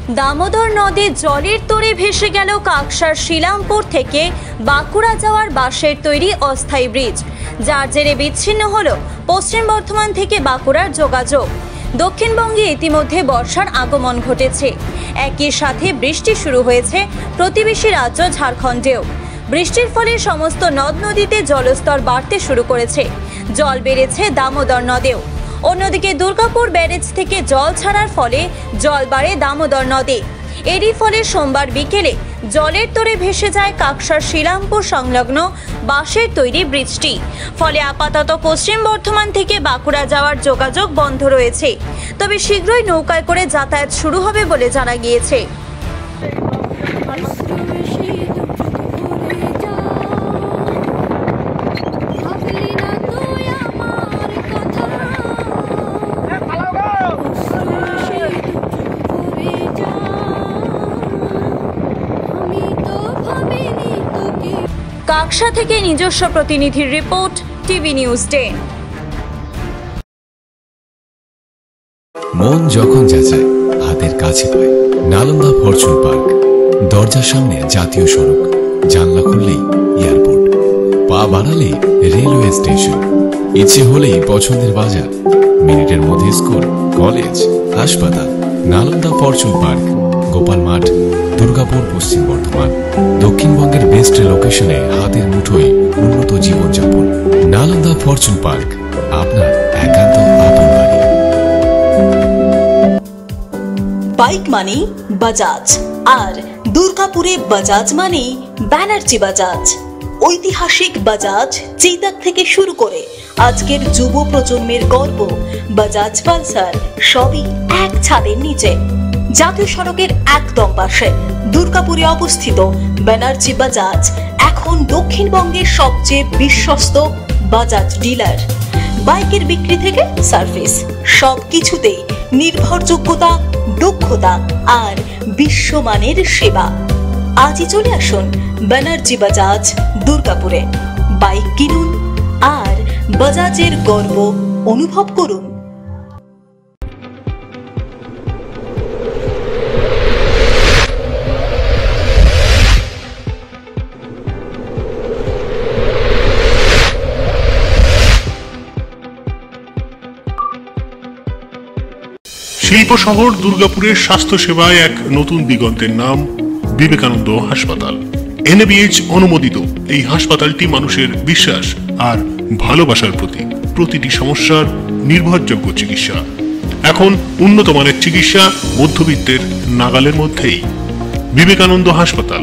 দামোদর নদে জলের তোড়ে ভেসে গেল কাকসার শিলামপুর থেকে বাঁকুড়া যাওয়ার বাঁশের তৈরি অস্থায়ী ব্রিজ, যার জেরে বিচ্ছিন্ন হল পশ্চিম বর্ধমান থেকে বাঁকুড়ার যোগাযোগ। দক্ষিণবঙ্গে ইতিমধ্যে বর্ষার আগমন ঘটেছে, একই সাথে বৃষ্টি শুরু হয়েছে প্রতিবেশী রাজ্য ঝাড়খণ্ডেও। বৃষ্টির ফলে সমস্ত নদ নদীতে জলস্তর বাড়তে শুরু করেছে, জল বেড়েছে দামোদর নদেও। অন্যদিকে দুর্গাপুর ব্যারেজ থেকে জল ছাড়ার ফলে জল বাড়ে দামোদর নদে। এরই ফলে সোমবার বিকেলে জলের তোড়ে ভেসে যায় কাকসার শিলামপুর সংলগ্ন বাঁশের তৈরি ব্রিজটি। ফলে আপাতত পশ্চিম বর্ধমান থেকে বাঁকুড়া যাওয়ার যোগাযোগ বন্ধ রয়েছে, তবে শীঘ্রই নৌকায় করে যাতায়াত শুরু হবে বলে জানা গিয়েছে। কাকসা থেকে নিজস্ব প্রতিনিধির রিপোর্ট, টিভি নিউজ 10। মন যখন যাচায় হাতের কাছে পায় নালন্দা ফরচুন পার্ক। দরজার সামনে জাতীয় সড়ক, জানলা খুললেই এয়ারপোর্ট, পা বাড়ালে রেলওয়ে স্টেশন, ইচ্ছে হলেই পছন্দের বাজার, মিনিটের মধ্যে স্কুল, কলেজ, হাসপাতাল। নালন্দা ফরচুন পার্ক, গোপাল মাঠ, দুর্গাপুর, পশ্চিম বর্ধমান। দক্ষিণবঙ্গের বেস্ট লোকেশনে হাতের মুঠোয় উন্নত জীবনযাপন। নালন্দা ফরচুন পার্ক, আপনার একান্ত আপন বাড়ি। বাইক মানে বাজাজ, আর দুর্গাপুরে বাজাজ মানে ব্যানার্জি বাজাজ। ঐতিহাসিক বাজাজ চেতক থেকে শুরু করে আজকের যুব প্রজন্মের গর্ব বাজাজ পালসার, সবই এক ছাদের নিচে। জাতীয় সড়কের একদম পাশে দুর্গাপুরে অবস্থিত ব্যানার্জি বাজাজ এখন দক্ষিণবঙ্গের সবচেয়ে বিশ্বস্ত বাজাজ ডিলার। বাইকের বিক্রি থেকে সার্ভিস, সবকিছুতেই নির্ভরযোগ্যতা, দক্ষতা আর বিশ্বমানের সেবা। আজই চলে আসুন ব্যানার্জি বাজাজ দুর্গাপুরে। বাইক কিনুন আর বাজাজের গর্ব অনুভব করুন। শিল্প শহর দুর্গাপুরের স্বাস্থ্য সেবায় এক নতুন দিগন্তের নাম বিবেকানন্দ হাসপাতাল। NABH অনুমোদিত এই হাসপাতালটি মানুষের বিশ্বাস আর ভালোবাসার প্রতীক। প্রতিটি সমস্যার নির্ভরযোগ্য চিকিৎসা। এখন উন্নত মানের চিকিৎসা মধ্যবিত্তের নাগালের মধ্যেই। বিবেকানন্দ হাসপাতাল,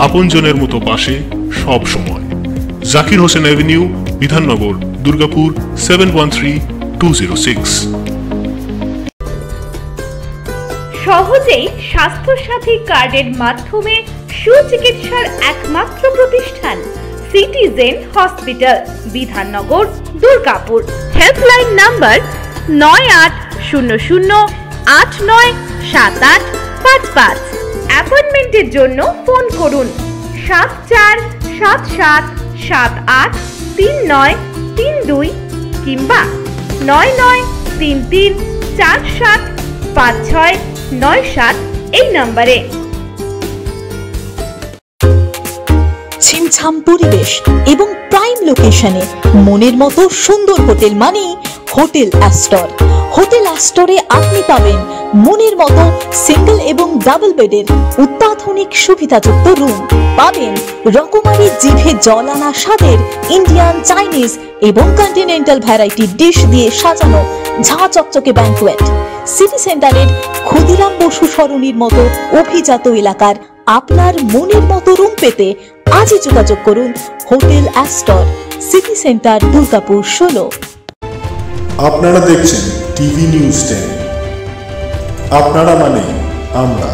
আপনজনের মতো পাশে সব সময়। জাকির হোসেন অ্যাভিনিউ, বিধাননগর, দুর্গাপুর 713206। সহজেই স্বাস্থ্যসাথী কার্ডের মাধ্যমে সুচিকিৎসার একমাত্র প্রতিষ্ঠান citizen hospital, Bidhannagar, Durgapur. Helpline number 9800897855। অ্যাপয়েন্টমেন্টের জন্য ফোন করুন 7477783932 কিংবা 9933475697 এই নম্বরে। ছিমছাম পরিবেশ এবং প্রাইম লোকেশনে মনের মতো সুন্দর হোটেল মানে হোটেল অ্যাস্টর। হোটেল অ্যাস্টরে আপনি পাবেন মনের মতো সিঙ্গেল এবং ডাবল বেডের অত্যাধুনিক সুবিধাযুক্ত রুম, পাবেন রকমারি জিভে জল আনা স্বাদের ইন্ডিয়ান, চাইনিজ এবং কন্টিনেন্টাল ভ্যারাইটি ডিশ দিয়ে সাজানো ঝাঁ চকচকে ব্যাংকুয়েট। সিটি সেন্টারের ক্ষুদিরাম বসু সরণির মতো অভিজাত এলাকার আপনার মনের মতো রুম পেতে আজই যোগাযোগ করুন hotel Astor, city centre, Durgapur 16। আপনারা দেখছেন টিভি নিউজ 10। আপনারা মানে আমরা।